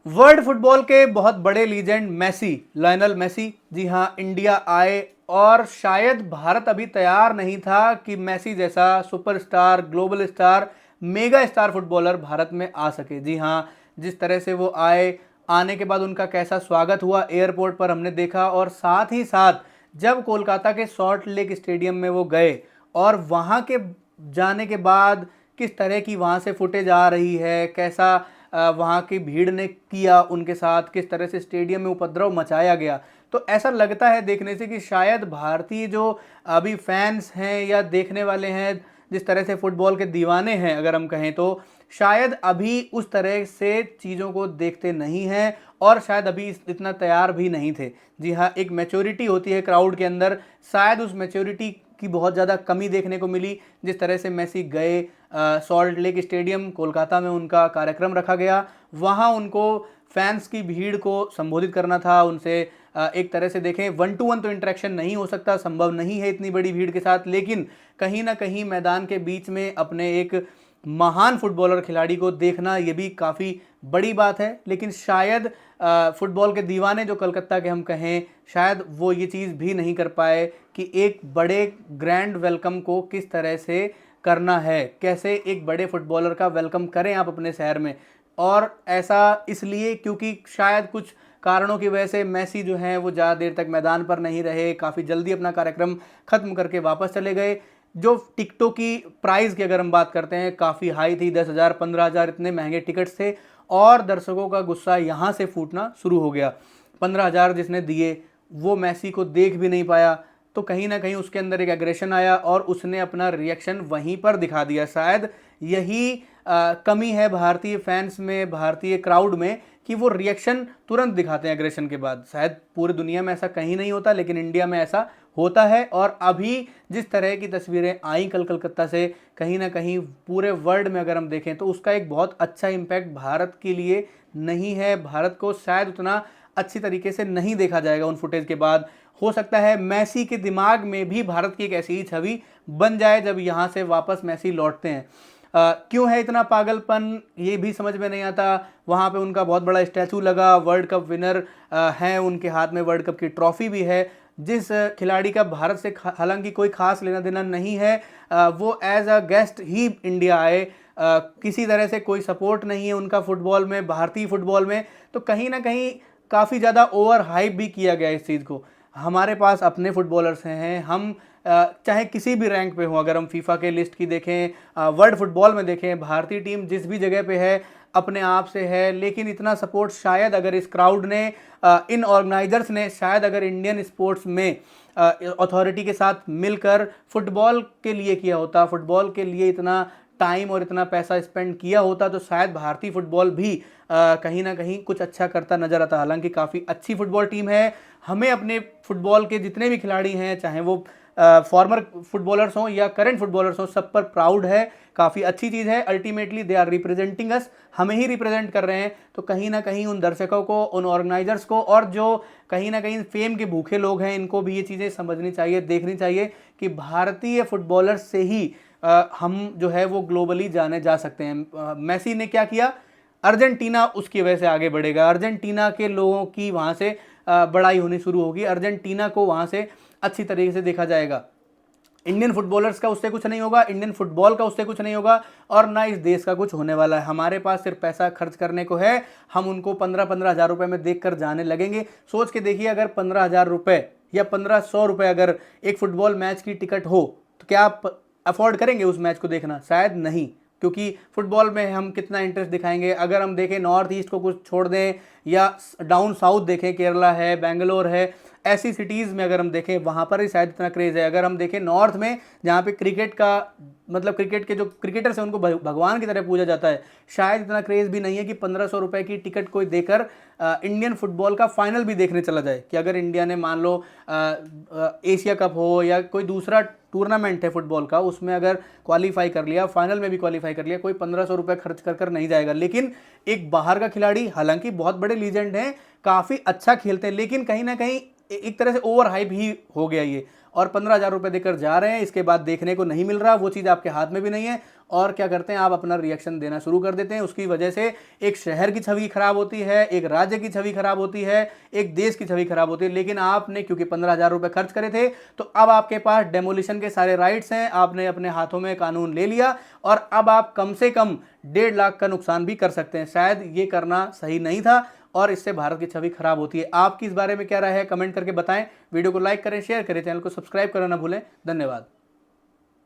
World football के बहुत बड़े लीजेंड मेसी, लायनल मेसी जी हाँ इंडिया आए। और शायद भारत अभी तैयार नहीं था कि मेसी जैसा superstar, global star, mega star footballer Bharat में आ सके। जी हाँ, जिस तरह से वो आए, आने के बाद उनका कैसा स्वागत हुआ एयरपोर्ट पर हमने देखा। और साथ ही साथ जब कोलकाता के सॉल्ट लेक स्टेडियम में वो गए और वहाँ के जाने के बाद किस तरह की वहाँ से फुटेज आ रही है, कैसा वहाँ की भीड़ ने किया उनके साथ, किस तरह से स्टेडियम में उपद्रव मचाया गया, तो ऐसा लगता है देखने से कि शायद भारतीय जो अभी फैंस हैं या देखने वाले हैं, जिस तरह से फुटबॉल के दीवाने हैं अगर हम कहें, तो शायद अभी उस तरह से चीज़ों को देखते नहीं हैं और शायद अभी इतना तैयार भी नहीं थे। जी हाँ, एक मैच्योरिटी होती है क्राउड के अंदर, शायद उस मैच्योरिटी की बहुत ज़्यादा कमी देखने को मिली। जिस तरह से मेसी गए सॉल्ट लेक स्टेडियम कोलकाता में, उनका कार्यक्रम रखा गया, वहाँ उनको फैंस की भीड़ को संबोधित करना था, उनसे एक तरह से देखें 1-to-1 तो इंटरेक्शन नहीं हो सकता, संभव नहीं है इतनी बड़ी भीड़ के साथ, लेकिन कहीं ना कहीं मैदान के बीच में अपने एक महान फुटबॉलर खिलाड़ी को देखना ये भी काफ़ी बड़ी बात है। लेकिन शायद फुटबॉल के दीवाने जो कलकत्ता के हम कहें, शायद वो ये चीज़ भी नहीं कर पाए कि एक बड़े ग्रैंड वेलकम को किस तरह से करना है, कैसे एक बड़े फुटबॉलर का वेलकम करें आप अपने शहर में। और ऐसा इसलिए क्योंकि शायद कुछ कारणों की वजह से मेसी जो हैं वो ज़्यादा देर तक मैदान पर नहीं रहे, काफ़ी जल्दी अपना कार्यक्रम ख़त्म करके वापस चले गए। जो टिकटों की प्राइस की अगर हम बात करते हैं, काफ़ी हाई थी, 10,000 15,000 इतने महंगे टिकट्स थे। और दर्शकों का गुस्सा यहाँ से फूटना शुरू हो गया। 15,000 जिसने दिए वो मेसी को देख भी नहीं पाया, तो कहीं ना कहीं उसके अंदर एक एग्रेशन आया और उसने अपना रिएक्शन वहीं पर दिखा दिया। शायद यही कमी है भारतीय फैंस में, भारतीय क्राउड में, कि वो रिएक्शन तुरंत दिखाते हैं एग्रेशन के बाद। शायद पूरी दुनिया में ऐसा कहीं नहीं होता, लेकिन इंडिया में ऐसा होता है। और अभी जिस तरह की तस्वीरें आई कल कलकत्ता से, कहीं ना कहीं पूरे वर्ल्ड में अगर हम देखें तो उसका एक बहुत अच्छा इम्पैक्ट भारत के लिए नहीं है। भारत को शायद उतना अच्छी तरीके से नहीं देखा जाएगा उन फुटेज के बाद। हो सकता है मेसी के दिमाग में भी भारत की एक ऐसी ही छवि बन जाए जब यहाँ से वापस मेसी लौटते हैं। क्यों है इतना पागलपन, ये भी समझ में नहीं आता। वहाँ पे उनका बहुत बड़ा स्टैचू लगा, वर्ल्ड कप विनर हैं, उनके हाथ में वर्ल्ड कप की ट्रॉफी भी है। जिस खिलाड़ी का भारत से हालांकि कोई खास लेना देना नहीं है, वो एज अ गेस्ट ही इंडिया आए, किसी तरह से कोई सपोर्ट नहीं है उनका फुटबॉल में, भारतीय फुटबॉल में। तो कहीं ना कहीं काफ़ी ज़्यादा ओवर हाइप भी किया गया इस चीज़ को। हमारे पास अपने फुटबॉलर्स हैं, हम चाहे किसी भी रैंक पे हो, अगर हम फीफा के लिस्ट की देखें, वर्ल्ड फुटबॉल में देखें, भारतीय टीम जिस भी जगह पे है अपने आप से है। लेकिन इतना सपोर्ट शायद अगर इस क्राउड ने, इन ऑर्गेनाइजर्स ने, शायद अगर इंडियन स्पोर्ट्स में अथॉरिटी के साथ मिलकर फुटबॉल के लिए किया होता, फुटबॉल के लिए इतना टाइम और इतना पैसा स्पेंड किया होता, तो शायद भारतीय फुटबॉल भी कहीं ना कहीं कुछ अच्छा करता नजर आता। हालांकि काफ़ी अच्छी फुटबॉल टीम है। हमें अपने फुटबॉल के जितने भी खिलाड़ी हैं, चाहे वो फॉर्मर फुटबॉलर्स हों या करंट फुटबॉलर्स हों, सब पर प्राउड है। काफ़ी अच्छी चीज़ है। अल्टीमेटली दे आर रिप्रेजेंटिंग अस, हमें ही रिप्रेजेंट कर रहे हैं। तो कहीं ना कहीं उन दर्शकों को, उन ऑर्गेनाइजर्स को, और जो कहीं ना कहीं फेम के भूखे लोग हैं, इनको भी ये चीज़ें समझनी चाहिए, देखनी चाहिए कि भारतीय फुटबॉलर्स से ही हम जो है वो ग्लोबली जाने जा सकते हैं। मेसी ने क्या किया, अर्जेंटीना उसकी वजह से आगे बढ़ेगा, अर्जेंटीना के लोगों की वहाँ से बड़ाई होनी शुरू होगी, अर्जेंटीना को वहाँ से अच्छी तरीके से देखा जाएगा। इंडियन फुटबॉलर्स का उससे कुछ नहीं होगा, इंडियन फुटबॉल का उससे कुछ नहीं होगा, और ना इस देश का कुछ होने वाला है। हमारे पास सिर्फ पैसा खर्च करने को है, हम उनको 15-15 हज़ार रुपये में देख कर जाने लगेंगे। सोच के देखिए, अगर 15,000 रुपये या 1,500 रुपये अगर एक फुटबॉल मैच की टिकट हो, तो क्या आप अफोर्ड करेंगे उस मैच को देखना? शायद नहीं, क्योंकि फुटबॉल में हम कितना इंटरेस्ट दिखाएंगे। अगर हम देखें नॉर्थ ईस्ट को कुछ छोड़ दें या डाउन साउथ देखें, केरला है, बेंगलोर है, ऐसी सिटीज़ में अगर हम देखें, वहाँ पर ही शायद इतना क्रेज़ है। अगर हम देखें नॉर्थ में, जहाँ पे क्रिकेट का मतलब क्रिकेट के जो क्रिकेटर्स हैं उनको भगवान की तरह पूजा जाता है, शायद इतना क्रेज़ भी नहीं है कि 1,500 रुपये की टिकट कोई देकर इंडियन फुटबॉल का फाइनल भी देखने चला जाए। कि अगर इंडिया ने मान लो एशिया कप हो या कोई दूसरा टूर्नामेंट है फुटबॉल का, उसमें अगर क्वालिफाई कर लिया, फाइनल में भी क्वालिफाई कर लिया, कोई 1,500 रुपये खर्च कर नहीं जाएगा। लेकिन एक बाहर का खिलाड़ी, हालांकि बहुत बड़े लीजेंड हैं, काफ़ी अच्छा खेलते हैं, लेकिन कहीं ना कहीं एक तरह से ओवर हाइप ही हो गया ये। और 15,000 रुपये देकर जा रहे हैं, इसके बाद देखने को नहीं मिल रहा, वो चीज़ आपके हाथ में भी नहीं है, और क्या करते हैं आप अपना रिएक्शन देना शुरू कर देते हैं। उसकी वजह से एक शहर की छवि खराब होती है, एक राज्य की छवि खराब होती है, एक देश की छवि खराब होती है। लेकिन आपने क्योंकि 15,000 रुपये खर्च करे थे, तो अब आपके पास डेमोलिशन के सारे राइट्स हैं, आपने अपने हाथों में कानून ले लिया, और अब आप कम से कम 1.5 लाख का नुकसान भी कर सकते हैं। शायद ये करना सही नहीं था, और इससे भारत की छवि खराब होती है। आपकी इस बारे में क्या राय है, कमेंट करके बताएं। वीडियो को लाइक करें, शेयर करें, चैनल को सब्सक्राइब करना ना भूलें। धन्यवाद।